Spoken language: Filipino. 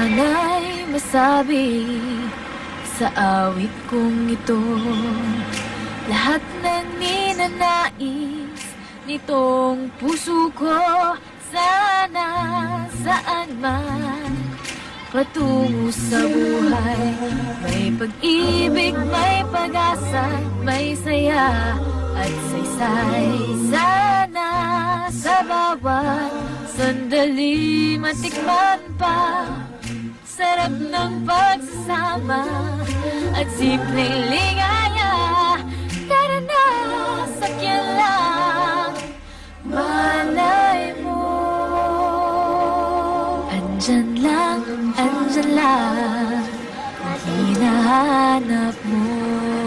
sana'y masabi sa awit kong ito lahat ng ninanais nitong puso ko. Sana saan man patungo sa buhay, may pag-ibig, may pag-asa, may saya at saysay. Sana sa bawat sandali matikman pa sarap ng pagsasama at simpleng ligaya. Tara na, sakyan lang, malay mo. Andyan lang, kung hinahanap mo.